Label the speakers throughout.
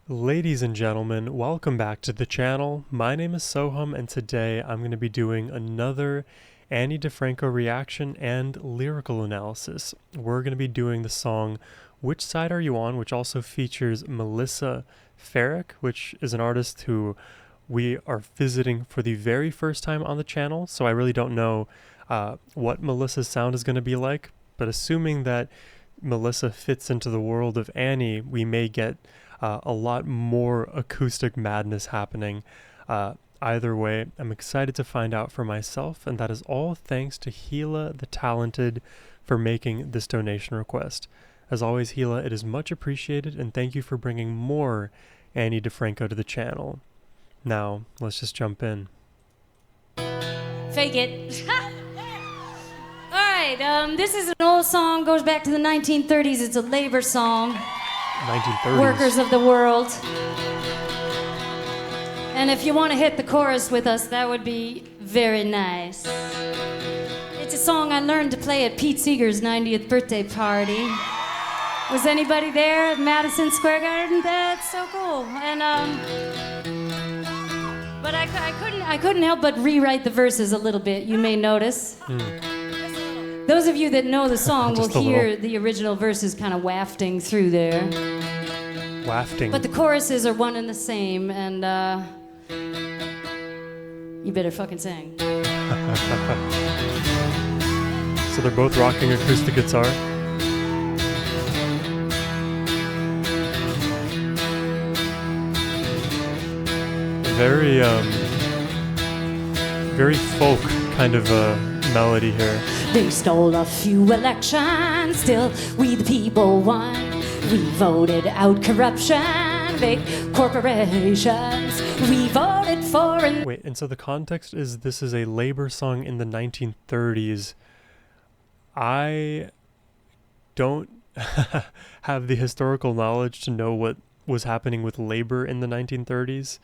Speaker 1: Ladies and gentlemen, welcome back to the channel. My name is Sohum, and today I'm going to be doing another Ani DiFranco reaction and lyrical analysis. We're going to be doing the song Which Side Are You On, which also features Melissa Farrick, which is an artist who we are visiting for the very first time on the channel, so I really don't know what Melissa's sound is going to be like, but assuming that Melissa fits into the world of Ani, we may get a lot more acoustic madness happening. Either way, I'm excited to find out for myself, and that is all thanks to Gila the Talented for making this donation request. As always, Gila, it is much appreciated, and thank you for bringing more Ani DiFranco to the channel. Now, let's just jump in.
Speaker 2: Fake it. Alright, this is an old song, goes back to the 1930s. It's a labor song.
Speaker 1: 1930s.
Speaker 2: Workers of the world. And if you want to hit the chorus with us, that would be very nice. It's a song I learned to play at Pete Seeger's 90th birthday party. Was anybody there at Madison Square Garden? That's so cool. And but I couldn't help but rewrite the verses a little bit. You may notice. Those of you that know the song will hear the original verses kind of wafting through there.
Speaker 1: Wafting.
Speaker 2: But the choruses are one and the same, and you better fucking sing.
Speaker 1: So they're both rocking acoustic guitar. Very folk kind of melody here.
Speaker 2: They stole a few elections, still we the people won. We voted out corruption, big corporations. We voted for
Speaker 1: Wait, and so the context is this is a labor song in the 1930s. I don't have the historical knowledge to know what was happening with labor in the 1930s.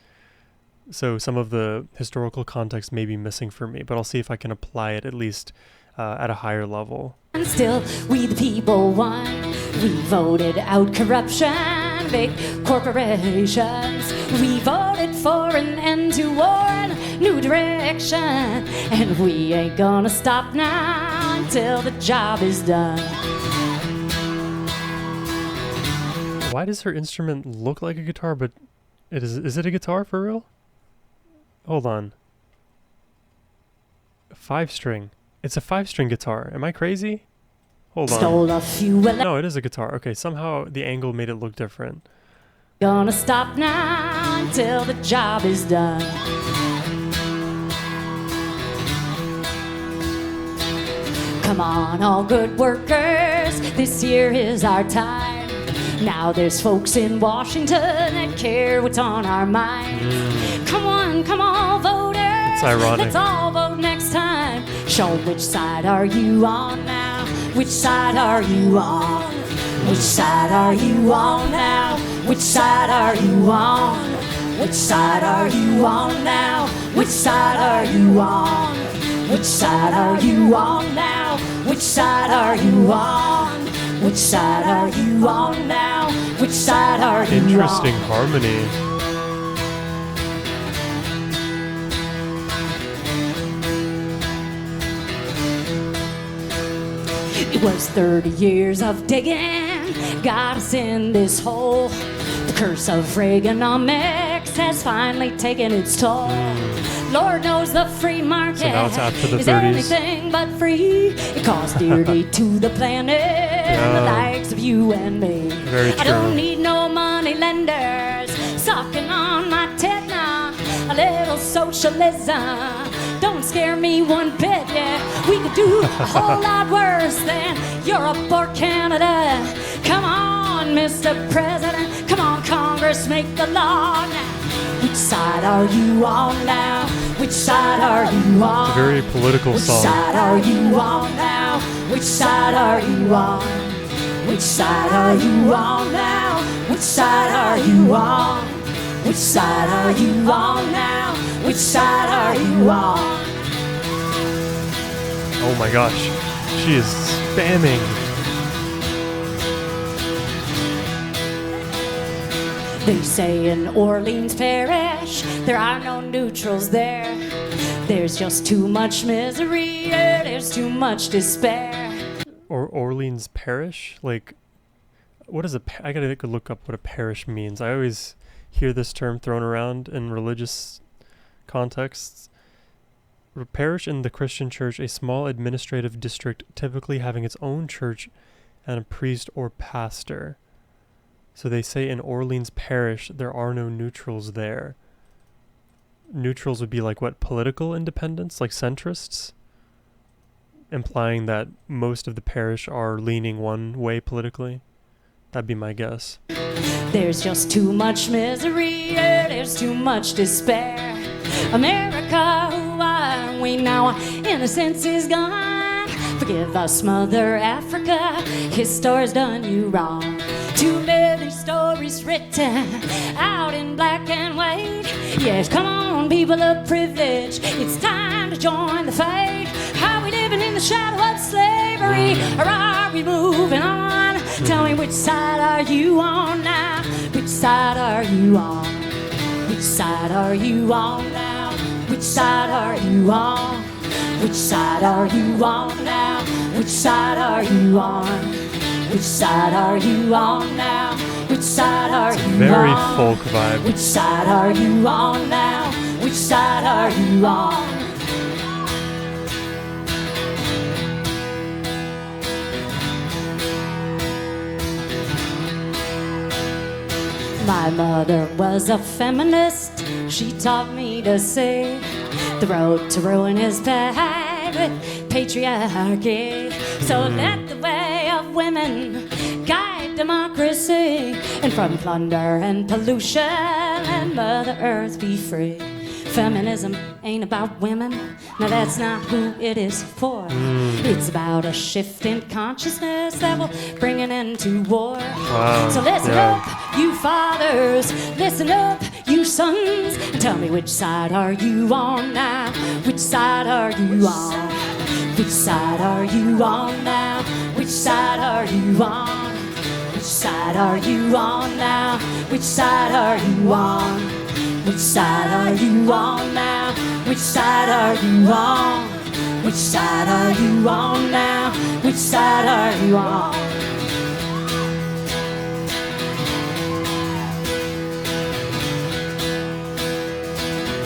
Speaker 1: So some of the historical context may be missing for me, but I'll see if I can apply it at least at a higher level.
Speaker 2: And still, we the people won. We voted out corruption, big corporations. We voted for an end to war and a new direction. And we ain't gonna stop now until the job is done.
Speaker 1: Why does her instrument look like a guitar, but is it a guitar for real? Hold on. 5-string. It's a 5-string guitar. Am I crazy? Hold on.
Speaker 2: Stole a few
Speaker 1: No, it is a guitar. Okay, somehow the angle made it look different.
Speaker 2: Gonna stop now until the job is done. Come on, all good workers, this year is our time. Now there's folks in Washington that care what's on our minds. Come on, voters.
Speaker 1: It's ironic.
Speaker 2: Let's all vote next time. Show which side are you on now? Which side are you on? Which side are you on now? Which side are you on? Which side are you on now? Which side are you on? Which side are you on now? Which side are you on? Which side are you on now? Which side are you on?
Speaker 1: Interesting harmony.
Speaker 2: It was 30 years of digging, got us in this hole. The curse of Reaganomics has finally taken its toll. Lord knows the free market
Speaker 1: So now it's after the
Speaker 2: is
Speaker 1: 30s.
Speaker 2: anything but free. It costs dearly to the planet and the likes of you and me.
Speaker 1: Very
Speaker 2: I don't
Speaker 1: true.
Speaker 2: need no money lenders sucking on my tit now. A little socialism don't scare me one bit, yeah. We could do a whole lot worse than Europe or Canada. Come on, Mr. President. Come on, Congress, make the law now. Which side are you on now? Which side are you on?
Speaker 1: It's a very political
Speaker 2: Which
Speaker 1: song.
Speaker 2: side are you on now? Which side are you on? Which side are you on now? Which side are you on? Which side are you on now? Which side are you on?
Speaker 1: Oh my gosh. She is spamming.
Speaker 2: They say in Orleans Parish there are no neutrals there. There's just too much misery, there's too much despair.
Speaker 1: Or Orleans Parish? Like, what is I gotta look up what a parish means. I always hear this term thrown around in religious contexts. A parish in the Christian church, a small administrative district typically having its own church and a priest or pastor. So they say in Orleans Parish there are no neutrals there. Neutrals would be like what, political independence, like centrists? Implying that most of the parish are leaning one way politically. That'd be my guess.
Speaker 2: There's just too much misery, there's too much despair. America, who are we now? Innocence is gone. Forgive us, Mother Africa, his story's done you wrong. Too many stories written out in black and white. Yes, come on, people of privilege, it's time to join the fight. Are we living in the shadow of slavery, or are we moving on? Tell me, which side are you on now? Which side are you on? Which side are you on now? Which side are you on? Which side are you on now? Which side are you on? Which side are you on now? Which side are you on?
Speaker 1: Very folk vibe.
Speaker 2: Which side are you on now? Which side are you on? My mother was a feminist. She taught me to say the road to ruin is paved with patriarchy. So let the way of women guide democracy, and from plunder and pollution let Mother Earth be free. Feminism ain't about women, no, that's not who it is for. It's about a shift in consciousness that will bring an end to war.
Speaker 1: Wow.
Speaker 2: So listen up, you fathers, listen up, you sons, and tell me, which side are you on now? Which side are you on? Which side are you on now? Which side are you on? Which side are you on now? Which side are you on? Which side are you on now? Which side are you on? Which side are you on now? Which side are you on?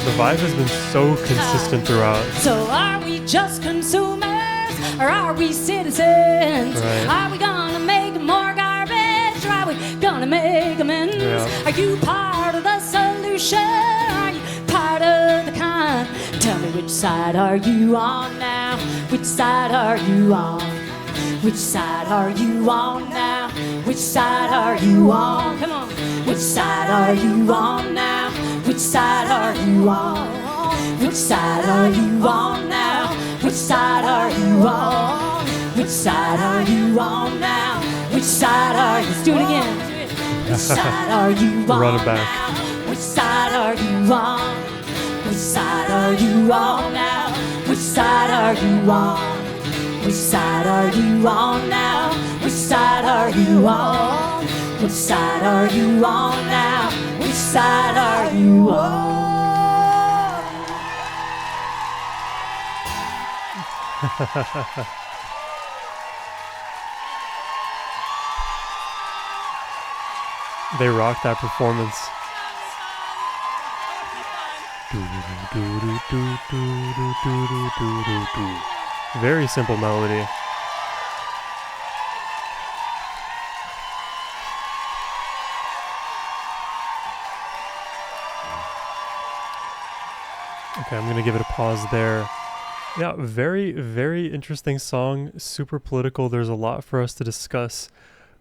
Speaker 1: The vibe has been so consistent throughout.
Speaker 2: So are we just consumers, or are we citizens?
Speaker 1: Right.
Speaker 2: Are we gonna make more garbage, or are we gonna make amends?
Speaker 1: Yeah.
Speaker 2: Are you part of the solution? Are you part of the con? Tell me, which side are you on now? Which side are you on? Which side are you on now? Which side are you on? Come on. Which side are you on now? Which side are you on? Which side are you on now? Which side are you on? Which side are you on now? Which side are you? Let's do it again. Which side are you on?
Speaker 1: Run it back.
Speaker 2: Now? Which side are you on? Which side are you on now? Which side are you on? Which side are you on now? Which side are you on? Which side are you on now? Which side are you on?
Speaker 1: They rocked that performance. Very simple melody. Okay, I'm going to give it a pause there. Yeah, very, very interesting song. Super political. There's a lot for us to discuss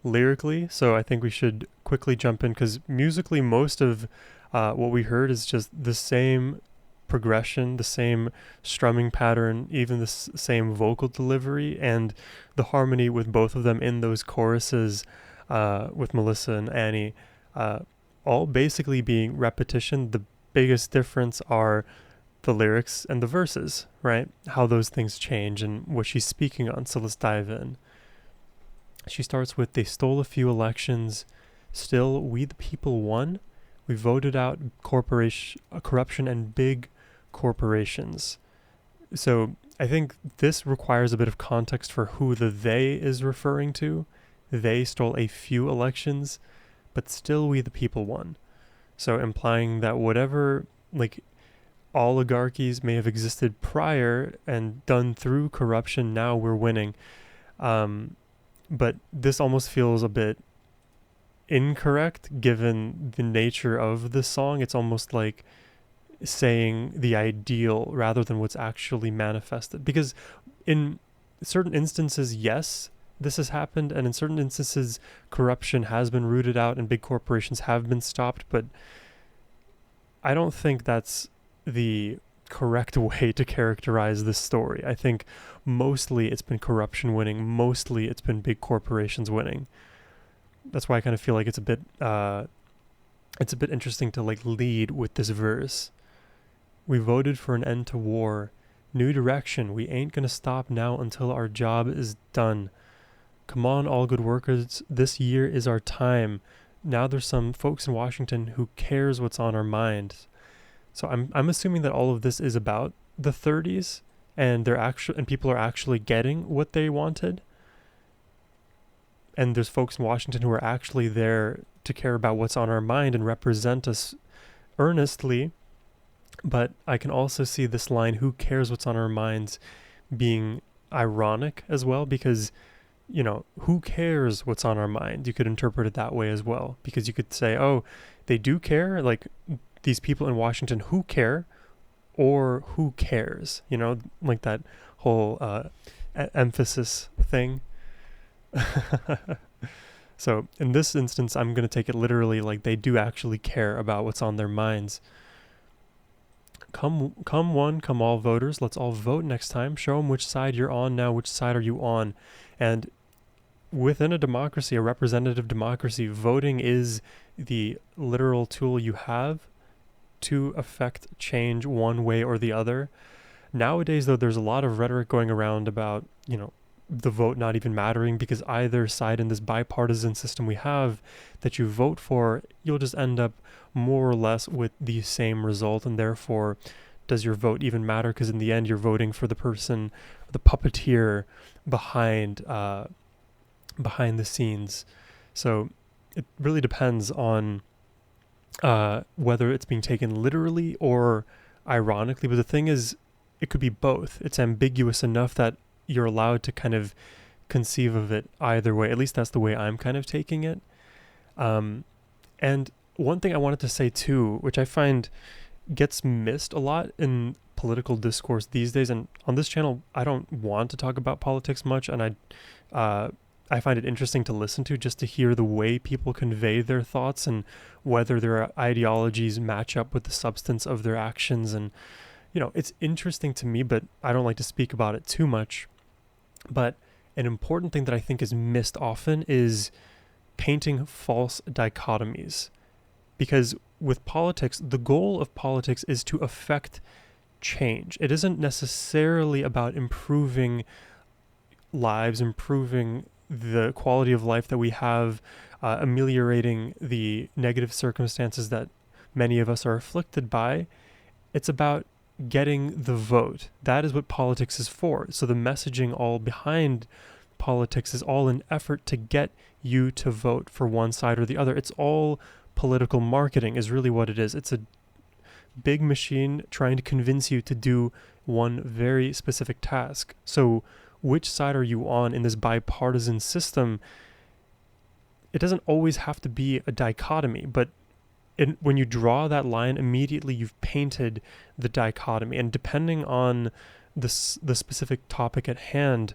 Speaker 1: lyrically, so I think we should quickly jump in, because musically most of what we heard is just the same progression, the same strumming pattern, even the same vocal delivery, and the harmony with both of them in those choruses with Melissa and Annie, all basically being repetition. The biggest difference are the lyrics and the verses, right? How those things change and what she's speaking on. So let's dive in. She starts with, they stole a few elections, still we the people won. We voted out corruption and big corporations. So I think this requires a bit of context for who the they is referring to. They stole a few elections, but still we the people won. So implying that whatever like oligarchies may have existed prior and done through corruption, now we're winning. But this almost feels a bit incorrect given the nature of the song. It's almost like saying the ideal rather than what's actually manifested. Because in certain instances, yes, this has happened, and in certain instances, corruption has been rooted out and big corporations have been stopped, but I don't think that's the correct way to characterize this story. I think mostly it's been corruption winning, mostly it's been big corporations winning. That's why I kind of feel like it's a bit interesting to like lead with this verse. We voted for an end to war, new direction. We ain't gonna stop now until our job is done. Come on, all good workers, this year is our time. Now there's some folks in Washington who cares what's on our minds. So I'm assuming that all of this is about the 30s, and people are actually getting what they wanted. And there's folks in Washington who are actually there to care about what's on our mind and represent us earnestly. But I can also see this line, who cares what's on our minds, being ironic as well, because, you know, who cares what's on our mind? You could interpret it that way as well, because you could say, oh, they do care, like these people in Washington who care, or who cares, you know, like that whole emphasis thing. So in this instance, I'm going to take it literally, like they do actually care about what's on their minds. Come one, come all voters. Let's all vote next time. Show them which side you're on now. Which side are you on? And within a democracy, a representative democracy, voting is the literal tool you have to affect change one way or the other. Nowadays, though, there's a lot of rhetoric going around about, you know, the vote not even mattering, because either side in this bipartisan system we have that you vote for, you'll just end up more or less with the same result, and therefore does your vote even matter? Because in the end you're voting for the person, the puppeteer behind the scenes. So it really depends on whether it's being taken literally or ironically, but the thing is, it could be both. It's ambiguous enough that you're allowed to kind of conceive of it either way. At least that's the way I'm kind of taking it. And one thing I wanted to say too, which I find gets missed a lot in political discourse these days, and on this channel I don't want to talk about politics much, and I find it interesting to listen to, just to hear the way people convey their thoughts and whether their ideologies match up with the substance of their actions. And you know, it's interesting to me, but I don't like to speak about it too much. But an important thing that I think is missed often is painting false dichotomies. Because with politics, the goal of politics is to affect change. It isn't necessarily about improving lives, improving the quality of life that we have, ameliorating the negative circumstances that many of us are afflicted by. It's about getting the vote. That is what politics is for. So the messaging all behind politics is all an effort to get you to vote for one side or the other. It's all political marketing is really what it is. It's a big machine trying to convince you to do one very specific task. So which side are you on in this bipartisan system? It doesn't always have to be a dichotomy, but when you draw that line, immediately you've painted the dichotomy. And depending on the specific topic at hand,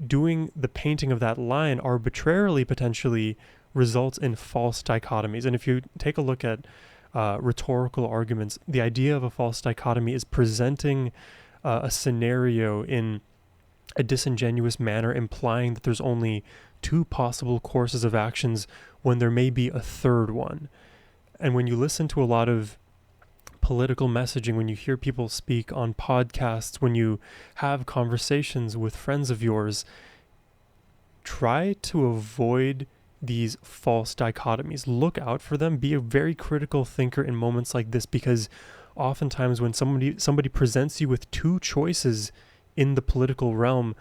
Speaker 1: doing the painting of that line arbitrarily potentially results in false dichotomies. And if you take a look at rhetorical arguments, the idea of a false dichotomy is presenting a scenario in a disingenuous manner, implying that there's only two possible courses of actions when there may be a third one. And when you listen to a lot of political messaging, when you hear people speak on podcasts, when you have conversations with friends of yours, try to avoid these false dichotomies. Look out for them. Be a very critical thinker in moments like this, because oftentimes when somebody presents you with two choices in the political realm,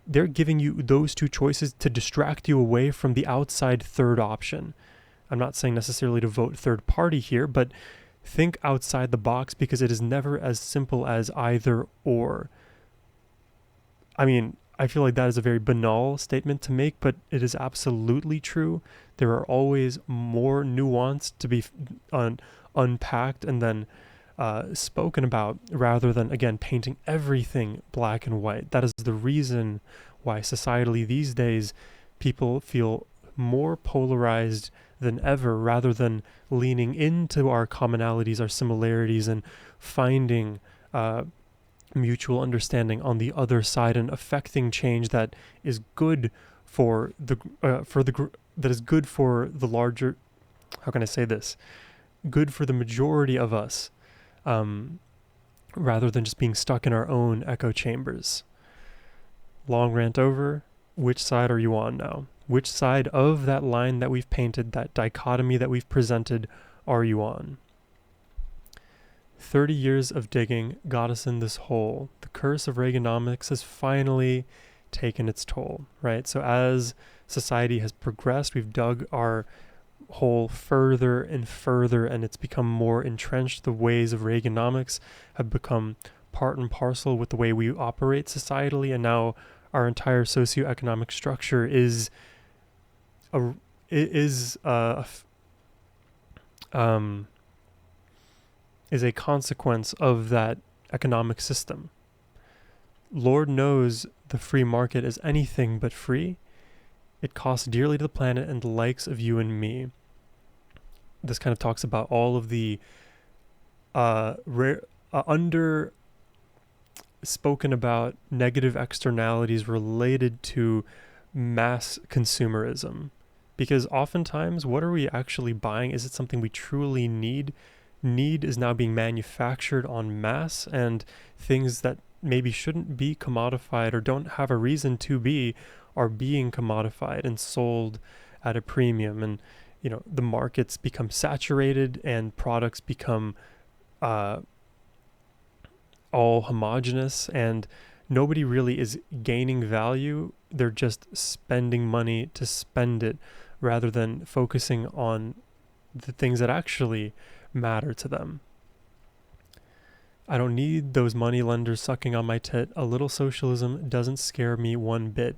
Speaker 1: they're giving you those two choices to distract you away from the outside third option. I'm not saying necessarily to vote third party here, but think outside the box, because it is never as simple as either or. I mean, I feel like that is a very banal statement to make, but it is absolutely true. There are always more nuance to be unpacked and then spoken about, rather than, again, painting everything black and white. That is the reason why societally these days people feel more polarized than ever, rather than leaning into our commonalities, our similarities, and finding mutual understanding on the other side, and affecting change that is good for the larger, how can I say this, good for the majority of us, rather than just being stuck in our own echo chambers. Long rant over. Which side are you on now? Which side of that line that we've painted, that dichotomy that we've presented, are you on? 30 years of digging got us in this hole. The curse of Reaganomics has finally taken its toll, right? So as society has progressed, we've dug our hole further and further, and it's become more entrenched. The ways of Reaganomics have become part and parcel with the way we operate societally, and now our entire socioeconomic structure is a consequence of that economic system. Lord knows the free market is anything but free. It costs dearly to the planet and the likes of you and me. This kind of talks about all of the under spoken about negative externalities related to mass consumerism. Because oftentimes, what are we actually buying? Is it something we truly need? Need is now being manufactured en masse, and things that maybe shouldn't be commodified or don't have a reason to be are being commodified and sold at a premium. And, you know, the markets become saturated and products become all homogenous, and nobody really is gaining value. They're just spending money to spend it, rather than focusing on the things that actually matter to them. I don't need those money lenders sucking on my tit. A little socialism doesn't scare me one bit.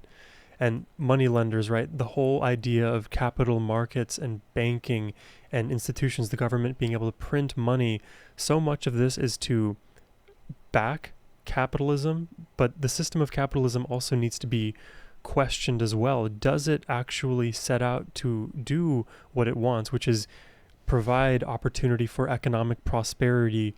Speaker 1: And money lenders, right? The whole idea of capital markets and banking and institutions, the government being able to print money, so much of this is to back capitalism, but the system of capitalism also needs to be questioned as well. Does it actually set out to do what it wants, which is provide opportunity for economic prosperity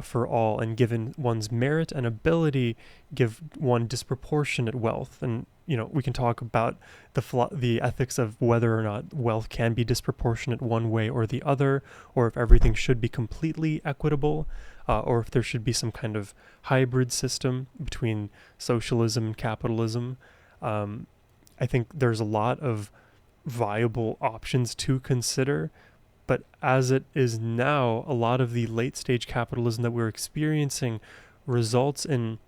Speaker 1: for all, and given one's merit and ability, give one disproportionate wealth? And, you know, we can talk about the ethics of whether or not wealth can be disproportionate one way or the other, or if everything should be completely equitable, or if there should be some kind of hybrid system between socialism and capitalism. I think there's a lot of viable options to consider, but as it is now, a lot of the late stage capitalism that we're experiencing results in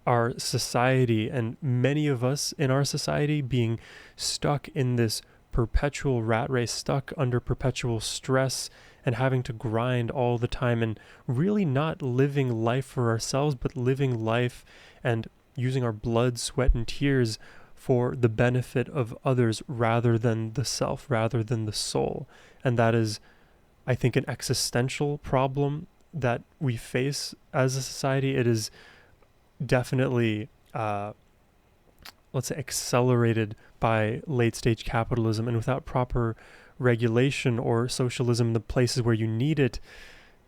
Speaker 1: our society, and many of us in our society, being stuck in this perpetual rat race, stuck under perpetual stress and having to grind all the time, and really not living life for ourselves, but living life and using our blood, sweat, and tears for the benefit of others, rather than the self, rather than the soul. And that is, I think, an existential problem that we face as a society. It is definitely, let's say, accelerated by late stage capitalism, and without proper regulation or socialism in the places where you need it,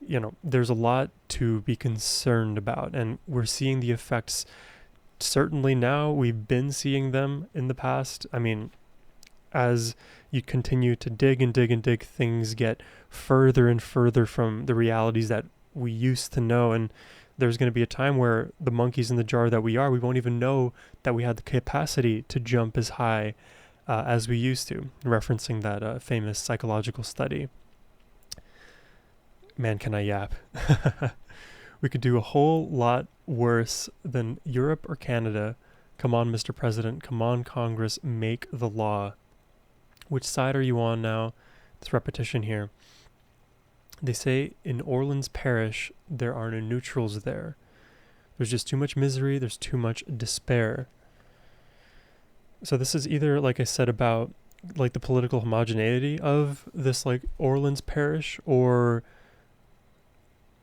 Speaker 1: you know, there's a lot to be concerned about. And we're seeing the effects certainly now. We've been seeing them in the past. I mean, as you continue to dig and dig and dig, things get further and further from the realities that we used to know. And there's going to be a time where the monkeys in the jar that we won't even know that we had the capacity to jump as high as we used to, referencing that famous psychological study. Man, can I yap. We could do a whole lot worse than Europe or Canada. Come on, Mr. President. Come on, Congress. Make the law. Which side are you on now? It's repetition here. They say in Orleans Parish, there are no neutrals there. There's just too much misery. There's too much despair. So this is either, like I said, about like the political homogeneity of this like Orleans Parish, or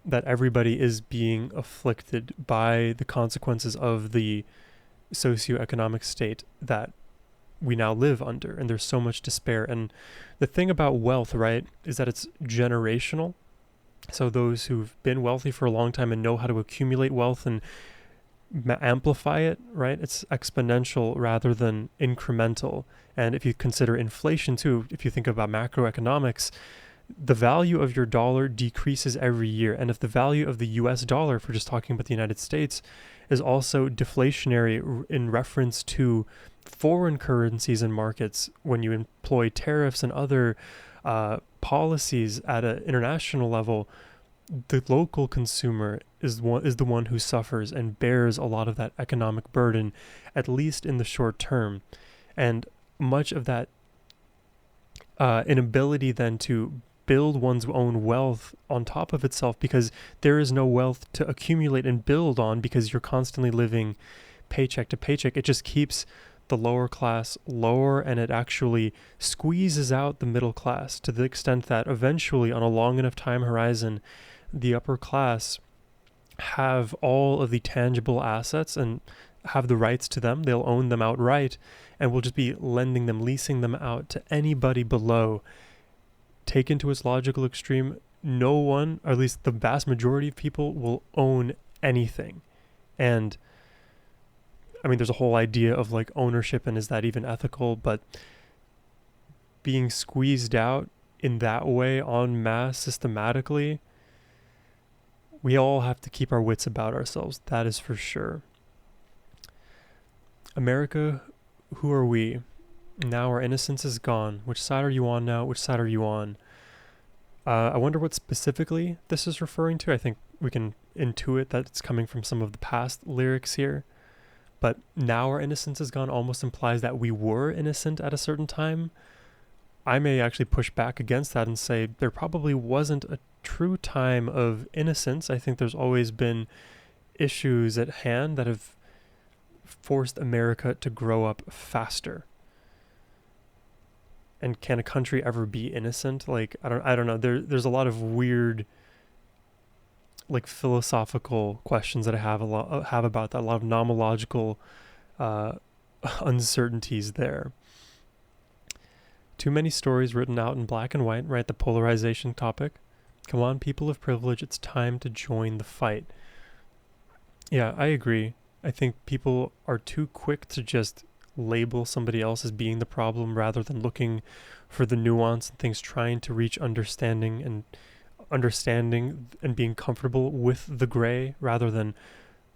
Speaker 1: that everybody is being afflicted by the consequences of the socioeconomic state that we now live under, and there's so much despair. And the thing about wealth, right, is that it's generational. So those who've been wealthy for a long time and know how to accumulate wealth and amplify it, right, it's exponential rather than incremental. And if you consider inflation too, if you think about macroeconomics, the value of your dollar decreases every year. And if the value of the US dollar, if we're just talking about the United States, is also deflationary in reference to foreign currencies and markets, when you employ tariffs and other policies at an international level, the local consumer is the one who suffers and bears a lot of that economic burden, at least in the short term. And much of that inability then to build one's own wealth on top of itself, because there is no wealth to accumulate and build on, because you're constantly living paycheck to paycheck. It just keeps the lower class lower, and it actually squeezes out the middle class to the extent that eventually, on a long enough time horizon, the upper class have all of the tangible assets and have the rights to them. They'll own them outright, and will just be lending them, leasing them out to anybody below. Taken to its logical extreme, no one, or at least the vast majority of people, will own anything. And I mean, there's a whole idea of like ownership, and is that even ethical? But being squeezed out in that way, en masse, systematically, we all have to keep our wits about ourselves. That is for sure. America, who are we? Now our innocence is gone. Which side are you on now? Which side are you on? I wonder what specifically this is referring to. I think we can intuit that it's coming from some of the past lyrics here. But now our innocence is gone almost implies that we were innocent at a certain time. I may actually push back against that and say there probably wasn't a true time of innocence. I think there's always been issues at hand that have forced America to grow up faster. And can a country ever be innocent? Like, I don't know. There's a lot of weird, like, philosophical questions that I have about that. A lot of nomological uncertainties there. Too many stories written out in black and white, right? The polarization topic. Come on, people of privilege, it's time to join the fight. Yeah, I agree. I think people are too quick to just label somebody else as being the problem rather than looking for the nuance and things, trying to reach understanding and being comfortable with the gray, rather than,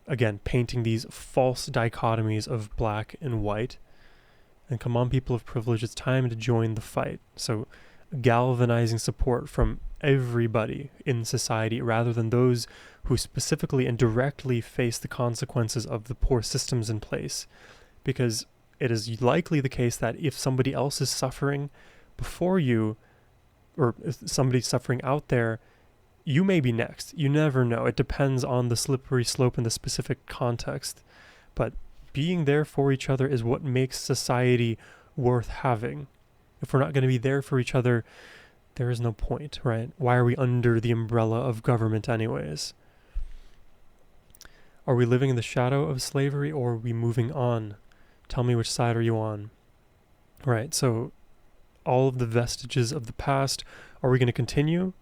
Speaker 1: again, painting these false dichotomies of black and white. And come on, people of privilege, it's time to join the fight. So galvanizing support from everybody in society, rather than those who specifically and directly face the consequences of the poor systems in place. Because it is likely the case that if somebody else is suffering before you, or if somebody's suffering out there, you may be next. You never know. It depends on the slippery slope in the specific context. But being there for each other is what makes society worth having. If we're not going to be there for each other, there is no point, right? Why are we under the umbrella of government anyways? Are we living in the shadow of slavery, or are we moving on? Tell me, which side are you on? Right, so all of the vestiges of the past, are we going to continue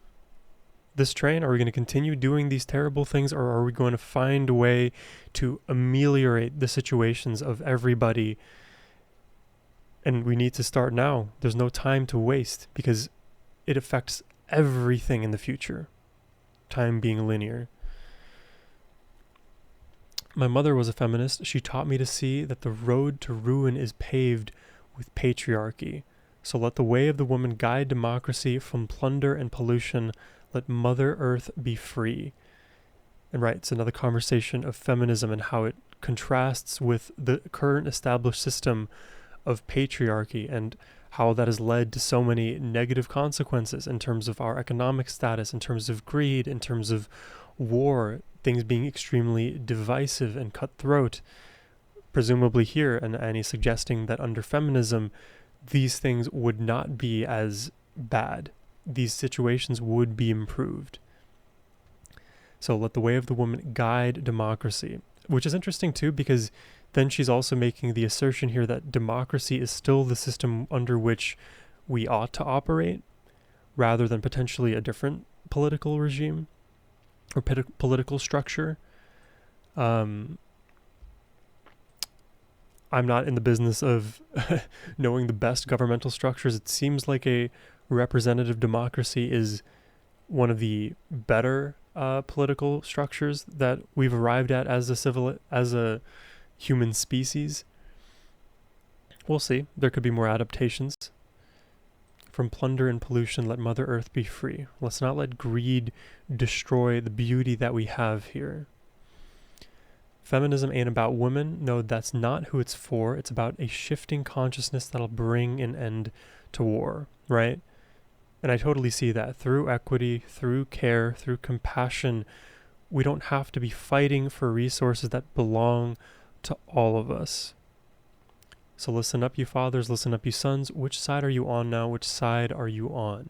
Speaker 1: this train? Are we going to continue doing these terrible things, or are we going to find a way to ameliorate the situations of everybody? And we need to start now. There's no time to waste, because it affects everything in the future. Time being linear. My mother was a feminist. She taught me to see that the road to ruin is paved with patriarchy. So let the way of the woman guide democracy from plunder and pollution. Let Mother Earth be free. And right, it's another conversation of feminism and how it contrasts with the current established system of patriarchy and how that has led to so many negative consequences in terms of our economic status, in terms of greed, in terms of war, things being extremely divisive and cutthroat. Presumably here, and Annie suggesting that under feminism, these things would not be as bad. These situations would be improved. So let the way of the woman guide democracy, which is interesting too, because then she's also making the assertion here that democracy is still the system under which we ought to operate, rather than potentially a different political regime or political structure. I'm not in the business of knowing the best governmental structures. It seems like a representative democracy is one of the better political structures that we've arrived at as a human species. We'll see. There could be more adaptations. From plunder and pollution, let Mother Earth be free. Let's not let greed destroy the beauty that we have here. Feminism ain't about women. No, that's not who it's for. It's about a shifting consciousness that'll bring an end to war, right? And I totally see that. Through equity, through care, through compassion, we don't have to be fighting for resources that belong to all of us. So listen up, you fathers, listen up, you sons. Which side are you on now? Which side are you on?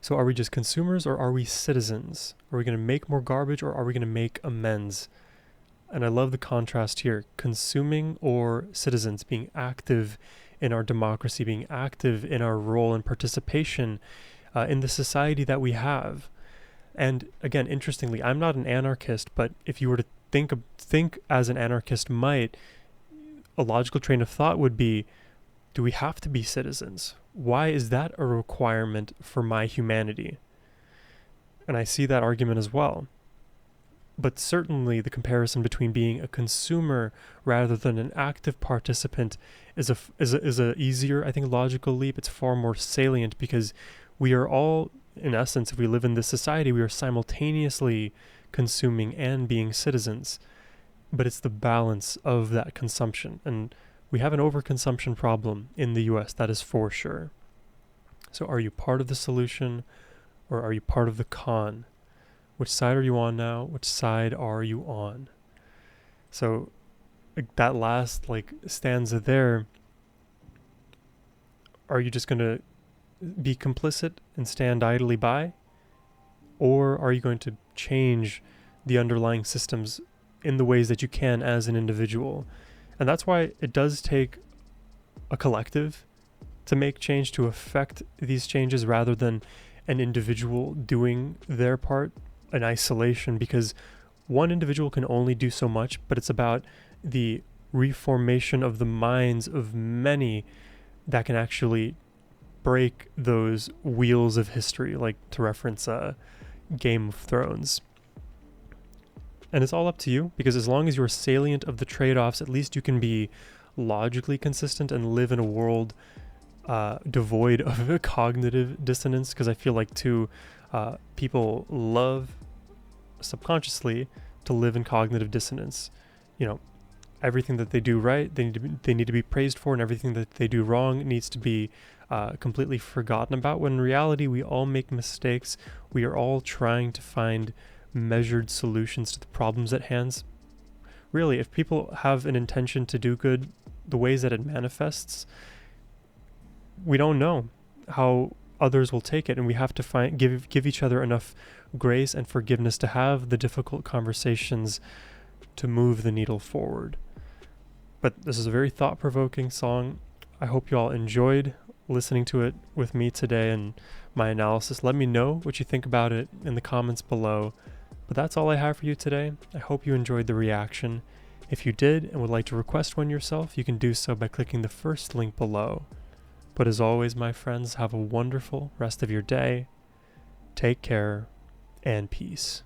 Speaker 1: So are we just consumers or are we citizens? Are we going to make more garbage or are we going to make amends? And I love the contrast here. Consuming or citizens, being active in our democracy, being active in our role and participation in the society that we have. And again, interestingly, I'm not an anarchist, but if you were to think as an anarchist might, a logical train of thought would be, do we have to be citizens? Why is that a requirement for my humanity? And I see that argument as well. But certainly the comparison between being a consumer rather than an active participant is a easier, I think, logical leap. It's far more salient because we are all, in essence, if we live in this society, we are simultaneously consuming and being citizens. But it's the balance of that consumption. And we have an overconsumption problem in the US, that is for sure. So are you part of the solution or are you part of the con? Which side are you on now? Which side are you on? So that last stanza there, are you just going to be complicit and stand idly by? Or are you going to change the underlying systems in the ways that you can as an individual? And that's why it does take a collective to make change, to affect these changes, rather than an individual doing their part in isolation, because one individual can only do so much, but it's about the reformation of the minds of many that can actually break those wheels of history, like to reference Game of Thrones. And it's all up to you, because as long as you're salient of the trade-offs, at least you can be logically consistent and live in a world devoid of cognitive dissonance, because I feel like people love subconsciously to live in cognitive dissonance. You know, everything that they do right, they need to be praised for, and everything that they do wrong needs to be completely forgotten about, when in reality we all make mistakes. We are all trying to find measured solutions to the problems at hand. Really, if people have an intention to do good, the ways that it manifests, we don't know how others will take it, and we have to give each other enough grace and forgiveness to have the difficult conversations to move the needle forward. But this is a very thought-provoking song. I hope you all enjoyed listening to it with me today and my analysis. Let me know what you think about it in the comments below. But that's all I have for you today. I hope you enjoyed the reaction. If you did and would like to request one yourself, you can do so by clicking the first link below. But as always, my friends, have a wonderful rest of your day. Take care and peace.